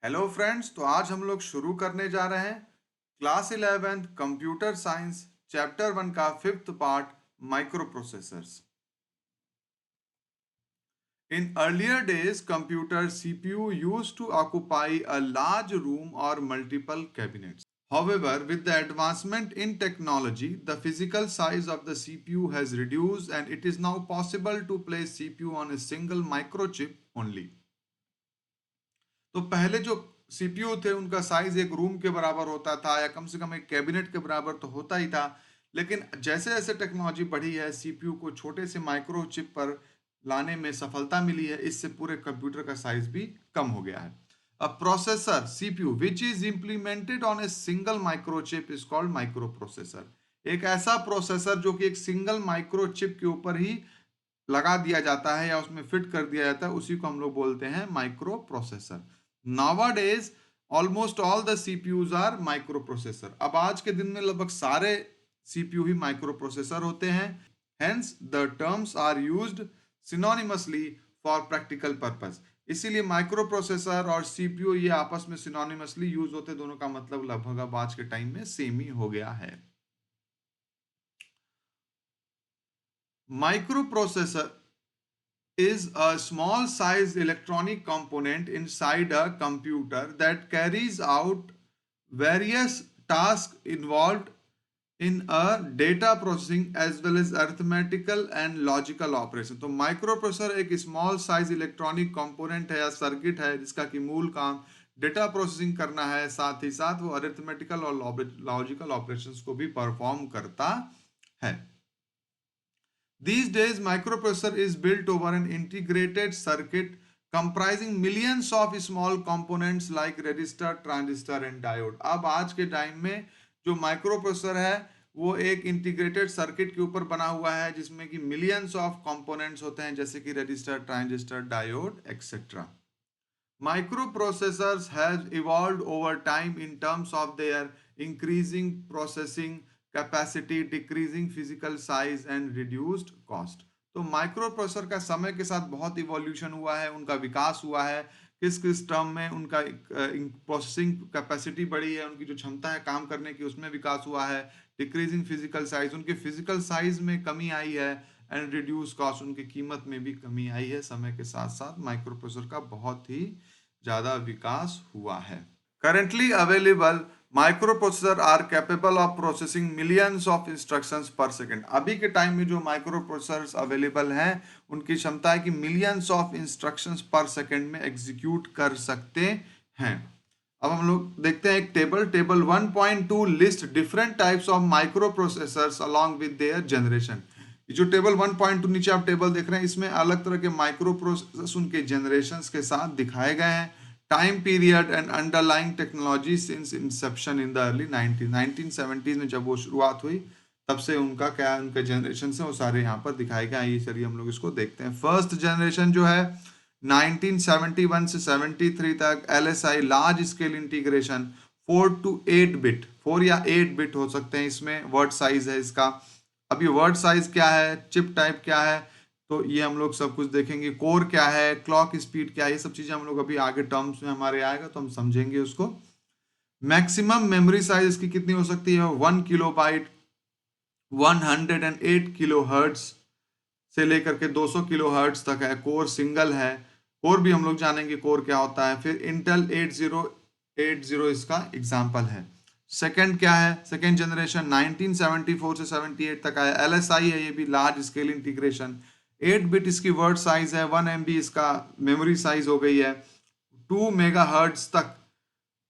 Hello friends. तो आज हम लोग शुरू करने जा रहे हैं class 11th computer science chapter 1 का 5th part micro processors. In earlier days, computer CPU used to occupy a large room or multiple cabinets. However, with the advancement in technology, the physical size of the CPU has reduced and it is now possible to place CPU on a single microchip only. तो पहले जो CPU थे उनका size एक room के बराबर होता था या कम से कम एक कैबिनेट के बराबर तो होता ही था। लेकिन जैसे जैसे टेक्नोलॉजी बढ़ी है, सीपीयू को छोटे से माइक्रो चिप पर लाने में सफलता मिली है, इससे पूरे कंप्यूटर का साइज भी कम हो गया है। अ processor CPU which is implemented on a single micro chip is called micro processor. एक ऐसा प्रोसेसर जो कि एक सिंगल माइक्रो चिप के ऊपर ही लगा दिया जाता है या उसमें फिट कर दिया जाता है, उसी को हम लोग बोलते हैं micro processor. Nowadays, almost all the CPUs are microprocessor. अब आज के दिन में लगभग सारे CPU ही माइक्रो प्रोसेसर होते हैं। Hence, the terms are used synonymously for practical purpose. इसीलिए माइक्रो प्रोसेसर और CPU ये आपस में synonymously यूज होते, दोनों का मतलब लगभग अब आज के टाइम में सेम ही हो गया है। Micro processor is a small sized electronic component inside a computer that carries out various tasks involved in a data processing as well as arithmetical and logical operation। तो माइक्रोप्रोसेसर एक small size electronic component है या circuit है जिसका कि मूल काम data processing करना है, साथ ही साथ वो अरिथमेटिकल और लॉजिकल ऑपरेशंस को भी परफॉर्म करता है। These days, microprocessor is built over an integrated circuit comprising millions of small components like resistor, transistor and diode। अब आज के टाइम में जो माइक्रोप्रोसेसर है वो एक इंटीग्रेटेड सर्किट के ऊपर बना हुआ है जिसमें कि मिलियंस ऑफ कंपोनेंट्स होते हैं जैसे कि register, transistor, diode etcetera. Microprocessors has evolved over time in terms of their increasing processing capacity, decreasing physical size and reduced cost. तो माइक्रो प्रोसेसर का समय के साथ बहुत इवोल्यूशन हुआ है, उनका विकास हुआ है। किस किस टर्म में उनका प्रोसेसिंग कैपेसिटी बढ़ी है, उनकी जो क्षमता है काम करने की उसमें विकास हुआ है। डिक्रीजिंग फिजिकल साइज, उनके फिजिकल साइज में कमी आई है एंड रिड्यूस कॉस्ट, उनकी कीमत में भी कमी आई है। समय के साथ साथ माइक्रो प्रोसेसर का बहुत ही ज़्यादा विकास हुआ है। Currently available microprocessor are capable of processing millions of instructions per second। अभी के टाइम में जो माइक्रोप्रोसेसर्स अवेलेबल हैं उनकी क्षमता है कि मिलियंस ऑफ इंस्ट्रक्शंस पर सेकंड में एग्जीक्यूट कर सकते हैं। अब हम लोग देखते हैं एक table 1.2 list different types of microprocessors along with their generation. जो टेबल 1.2 नीचे आप टेबल देख रहे हैं इसमें अलग तरह के माइक्रोप्रोसेसर्स उनके जनरेशंस के साथ दिखाए गए हैं। Time period and underlying technology since Inception in the early 1970s में जब वो शुरुआत हुई तब से उनका क्या उनके जनरेशन से वो सारे यहाँ पर दिखाए गए। आइए चलिए हम लोग इसको देखते हैं। फर्स्ट जनरेशन जो है 1971 से 73 तक LSI large scale integration 4 to 8 bit, 4 या 8 बिट हो सकते हैं। इसमें वर्ड साइज है इसका। अब ये वर्ड साइज क्या है, चिप टाइप क्या है, तो ये हम लोग सब कुछ देखेंगे। कोर क्या है, क्लॉक स्पीड क्या है, ये सब चीजें हम लोग अभी आगे टर्म्स में हमारे आएगा तो हम समझेंगे उसको। मैक्सिमम मेमोरी साइज इसकी कितनी हो सकती है, 1 किलोबाइट। 108 किलो हर्ट्ज से लेकर के 200 किलो हर्ट्ज तक है। कोर सिंगल है, कोर भी हम लोग जानेंगे कोर क्या होता है। फिर इंटेल 8080 इसका एग्जाम्पल है। सेकंड क्या है, सेकंड जनरेशन 1974 से 78 तक आया। LSI है, ये भी लार्ज स्केल इंटीग्रेशन। 8 बिट इसकी वर्ड साइज है। 1 MB इसका मेमोरी साइज हो गई है। 2 मेगा हर्ट्ज तक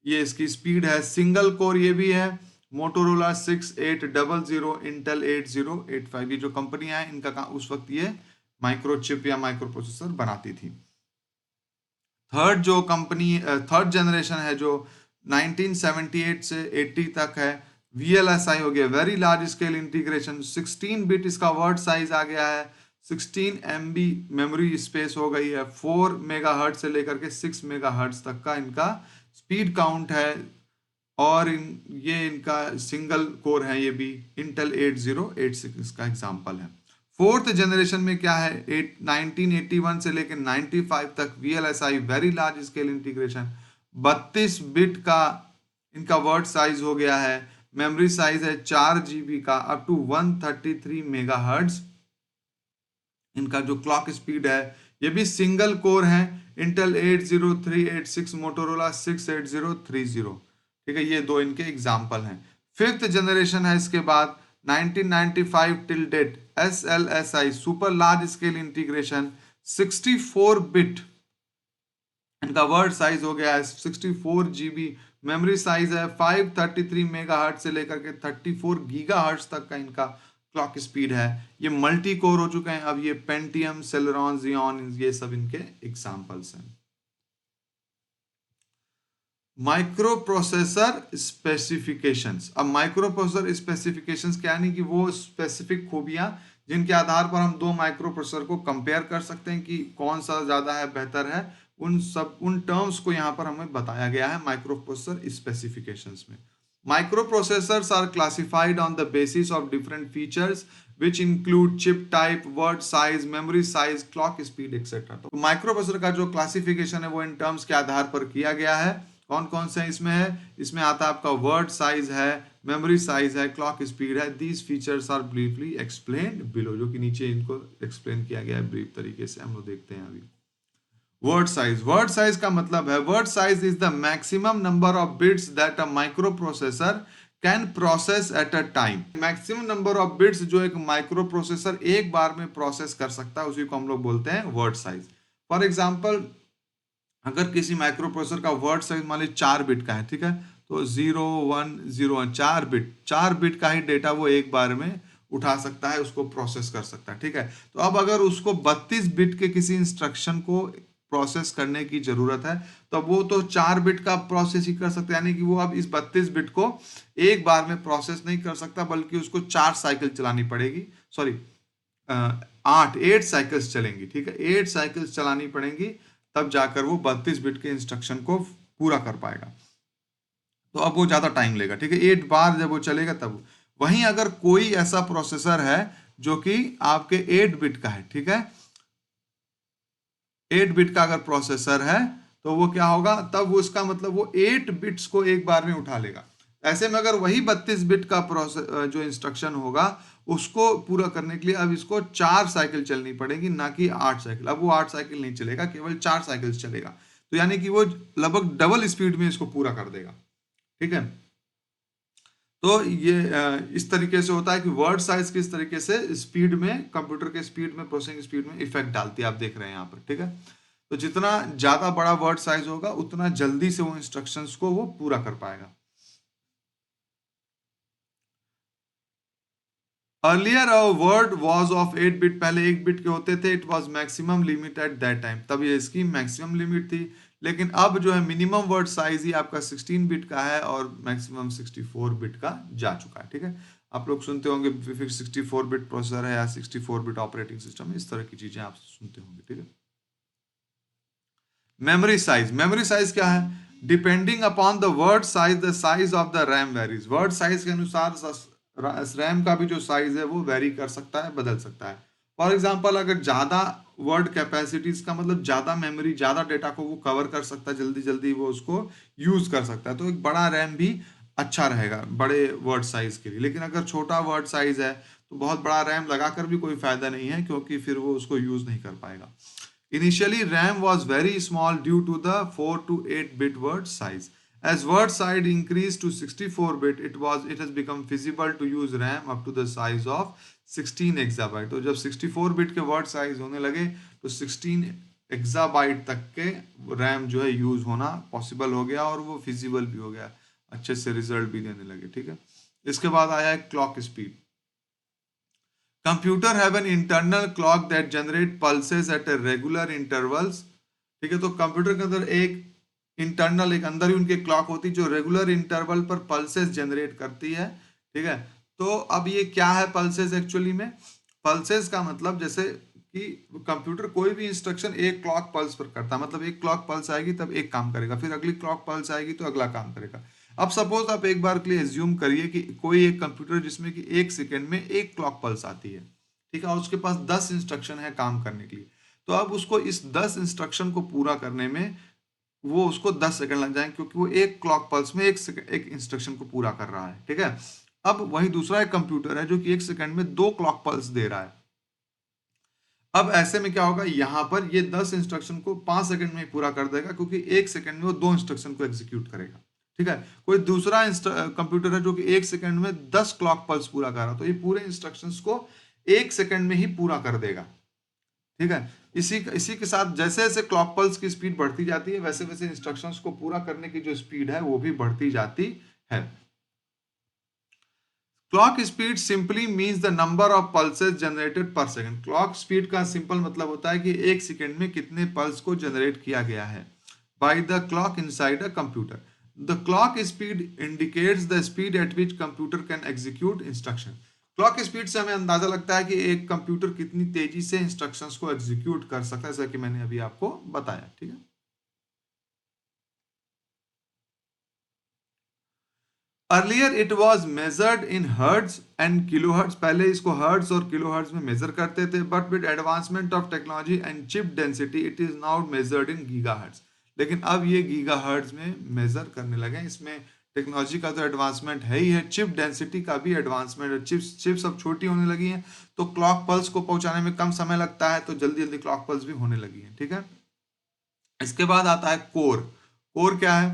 ये इसकी स्पीड है। सिंगल कोर ये भी है। मोटोरोला 6800, इंटेल 8085, ये जो कंपनियां हैं इनका उस वक्त ये माइक्रोचिप या माइक्रो प्रोसेसर बनाती थी। थर्ड जनरेशन है जो 1978 से 80 तक है। VLSI हो गया, very large scale integration. 16 bit इसका वर्ड साइज आ गया है। 16 MB मेमोरी स्पेस हो गई है। 4 मेगाहर्ट्ज से लेकर के 6 मेगाहर्ट्ज तक का इनका स्पीड काउंट है। और ये इनका सिंगल कोर है, ये भी इंटेल 8086 इसका एग्जांपल है। फोर्थ जनरेशन में क्या है, 1981 से लेकर 95 तक VLSI very large scale integration. 32 bit का इनका वर्ड साइज हो गया है। मेमोरी साइज है 4 GB का, अप टू 133 मेगाहर्ट्ज इनका जो क्लॉक स्पीड है। ये भी सिंगल कोर है, इंटेल 80386, मोटोरोला 68030। ठीक है, ये दो इनके एग्जाम्पल हैं। फिफ्थ जनरेशन है इसके बाद 1995 till date SLSI, super large scale integration, 64 bit इनका वर्ड साइज हो गया है, 64 GB मेमोरी साइज है, 533 मेगाहर्ट्ज से लेकर के 34 गीगाहर्ट्ज तक का इनका क्लॉक स्पीड है। ये मल्टी कोर हो चुके हैं। अब ये पेंटियम, सेलेरॉन, जियोन, ये सब इनके एग्जांपल्स हैं। Micro processor specifications. अब माइक्रो प्रोसेसर स्पेसिफिकेशंस क्या, यानी कि वो स्पेसिफिक खूबियां जिनके आधार पर हम दो माइक्रो प्रोसेसर को कंपेयर कर सकते हैं कि कौन सा ज्यादा है, बेहतर है। उन टर्म्स को यहाँ पर हमें बताया गया है माइक्रो प्रोसेसर स्पेसिफिकेशंस में। Micro processors are classified on the basis of different features which include chip type, word size, memory size, clock speed, etc. तो माइक्रो प्रोसेसर का जो क्लासिफिकेशन है वो इन टर्म्स के आधार पर किया गया है। कौन कौन से इसमें है? इसमें आता है आपका वर्ड साइज है, मेमोरी साइज है, क्लॉक स्पीड है। These features are briefly explained below, जो कि नीचे इनको एक्सप्लेन किया गया है ब्रीफ तरीके से। हम लोग देखते हैं अभी। वर्ड साइज, वर्ड साइज का मतलब है word size is the maximum number of bits that a micro processor can process at a time. Maximum number of bits जो एक माइक्रो प्रोसेसर एक बार में प्रोसेस कर सकता है, उसी को हम लोग बोलते हैं वर्ड साइज। फॉर एग्जाम्पल, अगर किसी माइक्रो प्रोसेसर का वर्ड साइज मान लीजिए 4 बिट का है, ठीक है, तो 0101, 4 बिट का ही डेटा वो एक बार में उठा सकता है, उसको प्रोसेस कर सकता है। ठीक है, तो अब अगर उसको 32 बिट के किसी इंस्ट्रक्शन को प्रोसेस करने की जरूरत है, तो वो तो 4 बिट का प्रोसेस ही कर सकता है, यानी कि वो अब इस 32 बिट को एक बार में प्रोसेस नहीं कर सकता, बल्कि उसको 4 साइकिल चलानी पड़ेगी। सॉरी, 8 साइकिल्स चलेंगी। ठीक है, 8 साइकिल्स चलानी पड़ेंगी, तब जाकर वो 32 बिट के इंस्ट्रक्शन को पूरा कर पाएगा। तो अब वो ज्यादा टाइम लेगा। ठीक है, 8 बार जब वो चलेगा तब। वहीं अगर कोई ऐसा प्रोसेसर है जो कि आपके 8 बिट का है, ठीक है, 8 बिट का अगर प्रोसेसर है, तो वो क्या होगा, तब वो उसका मतलब वो 8 बिट्स को एक बार में उठा लेगा। ऐसे में अगर वही 32 बिट का प्रोसेस जो इंस्ट्रक्शन होगा, उसको पूरा करने के लिए अब इसको 4 साइकिल चलनी पड़ेगी, ना कि 8 साइकिल। अब वो 8 साइकिल नहीं चलेगा, केवल 4 साइकिल चलेगा। तो यानी कि वो लगभग डबल स्पीड में इसको पूरा कर देगा। ठीक है, तो ये इस तरीके से होता है कि वर्ड साइज किस तरीके से स्पीड में, कंप्यूटर के स्पीड में, प्रोसेसिंग स्पीड में इफेक्ट डालती है, आप देख रहे हैं यहाँ पर। ठीक है, तो जितना ज्यादा बड़ा वर्ड साइज होगा, उतना जल्दी से वो इंस्ट्रक्शंस को वो पूरा कर पाएगा। Earlier word was of 8 bit, पहले 1 बिट के होते थे। It was maximum limit at that time, तब ये इसकी मैक्सिमम लिमिट थी। लेकिन अब जो है मिनिमम वर्ड साइज ही आपका 16 बिट का है और मैक्सिमम 64 बिट का जा चुका है। ठीक है, आप लोग सुनते होंगे फिर 64 बिट प्रोसेसर है या 64 बिट ऑपरेटिंग सिस्टम, इस तरह की चीजें आप सुनते होंगे। ठीक है, मेमोरी साइज, मेमोरी साइज क्या है? Depending upon the word size, the size of the RAM varies. Word size के अनुसार रैम का भी जो साइज है वो वेरी कर सकता है, बदल सकता है। फॉर एग्जांपल, अगर ज्यादा वर्ड कैपेसिटीज का मतलब ज्यादा मेमोरी, ज्यादा डेटा को वो कवर कर सकता है, जल्दी जल्दी वो उसको यूज कर सकता है, तो एक बड़ा रैम भी अच्छा रहेगा बड़े वर्ड साइज के लिए। लेकिन अगर छोटा वर्ड साइज है, तो बहुत बड़ा रैम लगाकर भी कोई फायदा नहीं है, क्योंकि फिर वो उसको यूज नहीं कर पाएगा। Initially, RAM was very small due to the 4 to 8 bit word size. As word size increased to 64 bit, it has become feasible to use RAM up to the size of 16 exabyte. तो जब 64 bit के word size होने लगे, तो 16 exabyte तक के RAM जो है यूज होना पॉसिबल हो गया, और वो फिजिबल भी हो गया, अच्छे से रिजल्ट भी देने लगे। ठीक है, इसके बाद आया है clock speed. Computer have an internal clock that generate pulses at a regular intervals. ठीक है, तो कंप्यूटर के अंदर एक इंटरनल, एक अंदर ही उनके क्लॉक होती है जो रेगुलर इंटरवल पर पल्सेस जनरेट करती है। ठीक है, तो अब ये क्या है पल्सेस? एक्चुअली में पल्सेस का मतलब जैसे कि कंप्यूटर कोई भी इंस्ट्रक्शन एक क्लॉक पल्स पर करता है, मतलब एक क्लॉक पल्स आएगी तब एक काम करेगा, फिर अगली क्लॉक पल्स आएगी तो अगला काम करेगा। अब सपोज आप एक बार के लिए एज्यूम करिए कि कोई एक कंप्यूटर जिसमें कि 1 सेकेंड में एक क्लॉक पल्स आती है, ठीक है, और उसके पास 10 इंस्ट्रक्शन है काम करने के लिए। तो अब उसको इस 10 इंस्ट्रक्शन को पूरा करने में वो उसको 10 सेकंड लग जाएंगे, क्योंकि वो एक क्लॉक पल्स में एक इंस्ट्रक्शन को पूरा कर रहा है, ठीक है। अब वही दूसरा एक कंप्यूटर है जो कि एक सेकंड में 2 क्लॉक पल्स दे रहा है। अब ऐसे में क्या होगा, यहाँ पर ये 10 इंस्ट्रक्शन को 5 सेकंड में ही पूरा कर देगा, क्योंकि एक सेकंड में वो 2 इंस्ट्रक्शन को एग्जीक्यूट करेगा, ठीक है। कोई दूसरा कंप्यूटर है जो कि एक सेकंड में 10 क्लॉक पल्स पूरा कर रहा है, तो ये पूरे इंस्ट्रक्शंस को एक सेकंड में ही पूरा कर देगा, ठीक है। इसी के साथ जैसे जैसे क्लॉक पल्स की स्पीड बढ़ती जाती है, वैसे वैसे इंस्ट्रक्शंस को पूरा करने की जो स्पीड है वो भी बढ़ती जाती है। Clock speed simply means the number of pulses generated पर सेकंड। क्लॉक स्पीड का सिंपल मतलब होता है कि एक सेकंड में कितने पल्स को जनरेट किया गया है by the clock inside a computer. The clock speed indicates the speed at which computer can execute instruction. Clock speed से हमें अंदाजा लगता है कि एक कंप्यूटर कितनी तेजी से इंस्ट्रक्शंस को एग्जीक्यूट कर सकता है, जैसा कि मैंने अभी आपको बताया, ठीक है। Earlier it was measured in hertz and kilohertz. पहले इसको हर्ट्ज और किलोहर्ट्ज में मेजर करते थे, but with advancement of technology and chip density it is now measured in gigahertz. लेकिन अब ये गीगाहर्ट्ज में मेजर करने लगे। इसमें टेक्नोलॉजी का तो एडवांसमेंट है ही है, चिप डेंसिटी का भी एडवांसमेंट है। चिप्स अब छोटी होने लगी हैं, तो क्लॉक पल्स को पहुंचाने में कम समय लगता है, तो जल्दी जल्दी क्लॉक पल्स भी होने लगी हैं, ठीक है। इसके बाद आता है कोर। कोर क्या है?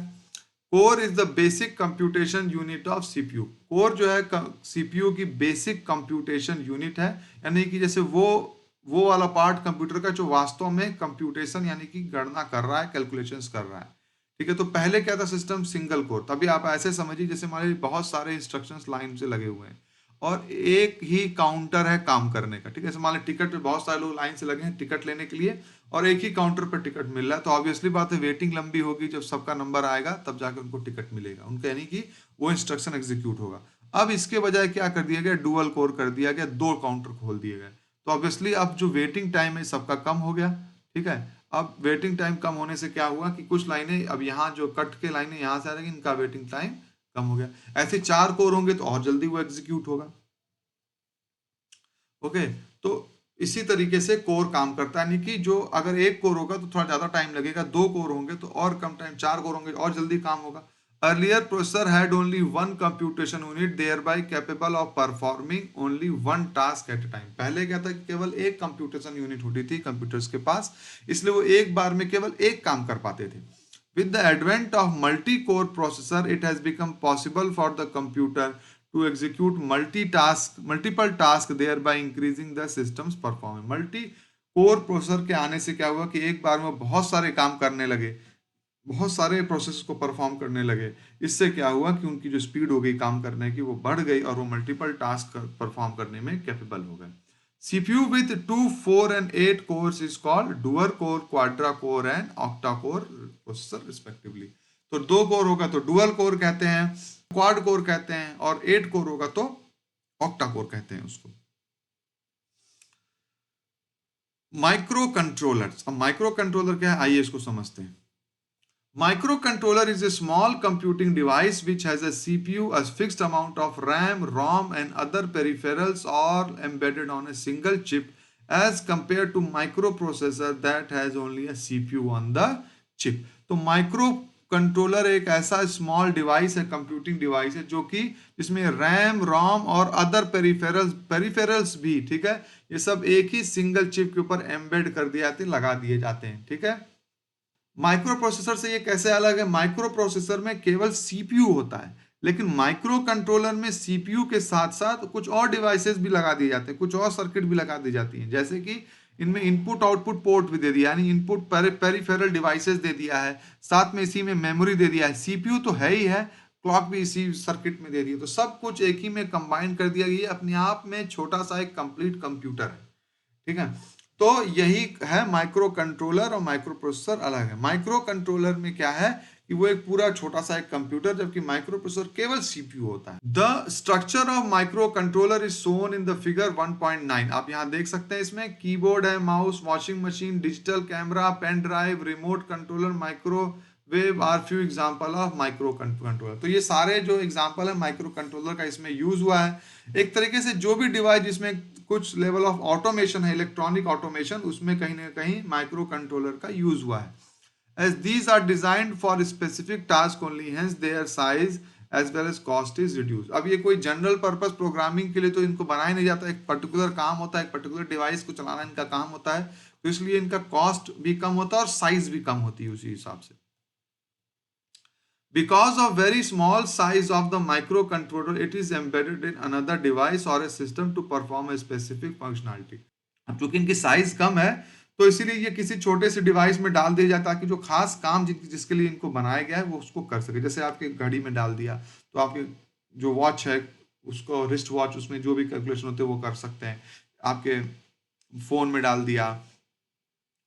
Core is the basic computation unit of CPU. Core जो है सीपीयू की बेसिक कंप्यूटेशन यूनिट है, यानी कि जैसे वो वाला पार्ट कंप्यूटर का जो वास्तव में कंप्यूटेशन यानी कि गणना कर रहा है, कैलकुलेशंस कर रहा है, ठीक है। तो पहले क्या था सिस्टम, सिंगल कोर। तभी आप ऐसे समझिए जैसे हमारे बहुत सारे इंस्ट्रक्शंस लाइन से लगे हुए हैं और एक ही काउंटर है काम करने का, ठीक है। जैसे मान लीजिए टिकट पे बहुत सारे लोग लाइन से लगे हैं टिकट लेने के लिए, और एक ही काउंटर पर टिकट मिल रहा है, तो ऑब्वियसली बात है वेटिंग लंबी होगी। जब सबका नंबर आएगा तब जाकर उनको टिकट मिलेगा, उनका यानी कि वो इंस्ट्रक्शन एग्जीक्यूट होगा। अब इसके बजाय क्या कर दिया गया, डुअल कोर कर दिया गया, 2 काउंटर खोल दिए गए। तो ऑब्वियसली अब जो वेटिंग टाइम है सबका कम हो गया, ठीक है। अब वेटिंग टाइम कम होने से क्या हुआ कि कुछ लाइनें अब यहाँ जो कट के लाइनें यहाँ से आ रही, इनका वेटिंग टाइम कम हो गया। ऐसे 4 कोर होंगे तो और जल्दी वो एग्जीक्यूट होगा, ओके। तो इसी तरीके से कोर काम करता है, यानी कि जो अगर एक कोर होगा तो थोड़ा ज्यादा टाइम लगेगा, 2 कोर होंगे तो और कम टाइम, 4 कोर होंगे और जल्दी काम होगा। Earlier processor had only one computation unit thereby capable of performing only one task at a time. पहले क्या था कि केवल एक कंप्यूटेशन यूनिट होती थी कंप्यूटर्स के पास, इसलिए वो एक बार में केवल एक काम कर पाते थे। With the advent of multi-core processor, it has become possible for the computer to execute multiple tasks, thereby increasing the system's performance. Multi core processor के आने से क्या हुआ कि एक बार में बहुत सारे काम करने लगे, बहुत सारे प्रोसेस को परफॉर्म करने लगे। इससे क्या हुआ कि उनकी जो स्पीड हो गई काम करने की वो बढ़ गई, और वो मल्टीपल टास्क परफॉर्म करने में कैपेबल हो गए। CPU with 2, 4 and 8 cores is called dual core, quadra core and octa core processor respectively. तो 2 कोर होगा तो डुअल कोर कहते हैं, क्वाड कोर कहते हैं, और 8 कोर होगा तो ऑक्टा कोर कहते हैं उसको। Micro controller. अब माइक्रो कंट्रोलर क्या है, आइए इसको समझते हैं। Microcontroller is a small computing device which has a CPU, a fixed amount of RAM, ROM and other peripherals all embedded on a single chip, as compared to microprocessor that has only a CPU on the chip. तो micro controller एक ऐसा small device है, computing device है, जो कि जिसमें RAM, रोम और other peripherals भी, ठीक है, ये सब एक ही सिंगल चिप के ऊपर एम्बेड कर दिए जाते हैं, लगा दिए जाते हैं, ठीक है। माइक्रो प्रोसेसर से ये कैसे अलग है? माइक्रो प्रोसेसर में केवल सीपीयू होता है, लेकिन माइक्रो कंट्रोलर में सीपीयू के साथ साथ कुछ और डिवाइसेस भी लगा दिए जाते हैं, कुछ और सर्किट भी लगा दी जाती हैं। जैसे कि इनमें इनपुट आउटपुट पोर्ट भी दे दिया, यानी इनपुट पेरिफेरल डिवाइसेस दे दिया है, साथ में इसी में मेमोरी दे दिया है। सीपीयू तो है ही है, क्लॉक भी इसी सर्किट में दे दी है, तो सब कुछ एक ही में कंबाइन कर दिया गया। अपने आप में छोटा सा एक कंप्लीट कंप्यूटर है, ठीक है। तो यही है माइक्रो कंट्रोलर, और माइक्रो प्रोसेसर अलग है। माइक्रो कंट्रोलर में क्या है कि वो एक पूरा छोटा सा एक कंप्यूटर, जबकि माइक्रो प्रोसेसर केवल सीपीयू होता है। The structure of micro controller is shown in the figure 1.9। आप यहां देख सकते हैं, इसमें कीबोर्ड है, mouse, washing machine, digital camera, pen drive, remote controller, microwave are few example of micro controller. तो ये सारे जो एग्जांपल है माइक्रो कंट्रोलर का इसमें यूज हुआ है। एक तरीके से जो भी डिवाइस जिसमें कुछ लेवल ऑफ ऑटोमेशन है, इलेक्ट्रॉनिक ऑटोमेशन, उसमें कहीं ना कहीं माइक्रो कंट्रोलर का यूज हुआ है। as these are designed for specific task only, hence their size as well as cost is reduced. अब ये कोई जनरल पर्पस प्रोग्रामिंग के लिए तो इनको बनाया नहीं जाता, एक पर्टिकुलर काम होता है, एक पर्टिकुलर डिवाइस को चलाना इनका काम होता है, तो इसलिए इनका कॉस्ट भी कम होता है और साइज भी कम होती है उसी हिसाब से. Because of very small size of the microcontroller, it is embedded in another device or a system to perform a specific functionality. अब चूंकि इनकी साइज कम है तो इसीलिए ये किसी छोटे से डिवाइस में डाल दिया जाता है ताकि जो खास काम जिसके लिए इनको बनाया गया है वो उसको कर सके. जैसे आपके घड़ी में डाल दिया तो आपके जो वॉच है उसको रिस्ट वॉच, उसमें जो भी कैलकुलेशन होते हैं वो कर सकते हैं. आपके फोन में डाल दिया,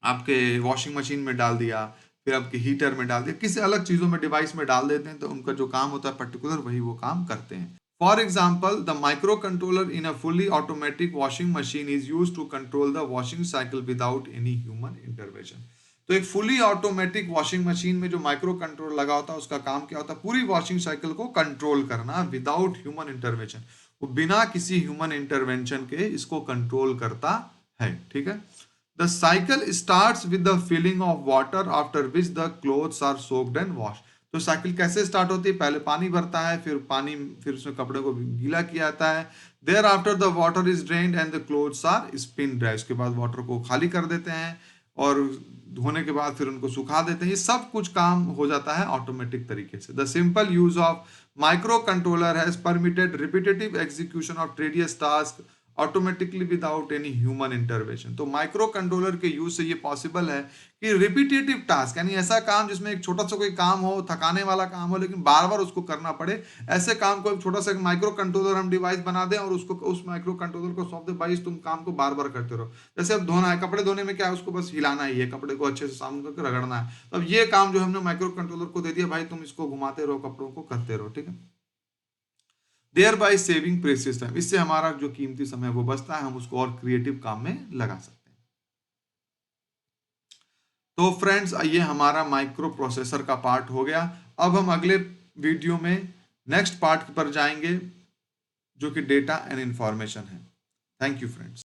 आपके वॉशिंग मशीन में डाल दिया, फिर आपके हीटर में डाल दिया, किसी अलग चीज़ों में डिवाइस में डाल देते हैं तो उनका जो काम होता है पर्टिकुलर वही वो काम करते हैं. For example, the micro controller in a fully automatic washing machine is use to control the washing cycle without any human intervention. तो एक फुली ऑटोमेटिक वॉशिंग मशीन में जो माइक्रो कंट्रोलर लगा होता है उसका काम क्या होता है, पूरी वॉशिंग साइकिल को कंट्रोल करना विदाउट ह्यूमन इंटरवेंशन. वो बिना किसी ह्यूमन इंटरवेंशन के इसको कंट्रोल करता है. ठीक है. The cycle starts with the filling of water, after which the clothes are soaked and washed. तो साइकिल कैसे स्टार्ट होती है, पहले पानी भरता है, फिर उसमें कपड़े को गीला किया जाता है. There after the water is drained and the clothes are spin dry. उसके बाद वाटर को खाली कर देते हैं और धोने के बाद फिर उनको सुखा देते हैं. ये सब कुछ काम हो जाता है ऑटोमेटिक तरीके से. The simple use of micro controller has permitted repetitive execution of tedious task automatically without any human intervention. तो माइक्रो कंट्रोलर के यूज से ये पॉसिबल है कि रिपीटेटिव टास्क, यानी ऐसा काम जिसमें एक छोटा सा कोई काम हो, थकाने वाला काम हो लेकिन बार बार उसको करना पड़े, ऐसे काम को एक छोटा सा माइक्रो कंट्रोलर हम डिवाइस बना दें और उसको उस माइक्रो कंट्रोलर को सौंप दे, भाई तुम काम को बार बार करते रहो. जैसे अब धोना है, कपड़े धोने में क्या है, उसको बस हिलाना ही है, कपड़े को अच्छे से साबुन करके रगड़ना है. तो अब ये काम जो हमने माइक्रो कंट्रोलर को दे दिया, भाई तुम इसको घुमाते रहो, कपड़ों को करते रहो. ठीक है. Thereby saving precious time. इससे हमारा जो कीमती समय वो बचता है, हम उसको और क्रिएटिव काम में लगा सकते हैं. तो फ्रेंड्स, ये हमारा माइक्रो प्रोसेसर का पार्ट हो गया. अब हम अगले वीडियो में नेक्स्ट पार्ट पर जाएंगे जो कि डेटा एंड इंफॉर्मेशन है. Thank you friends.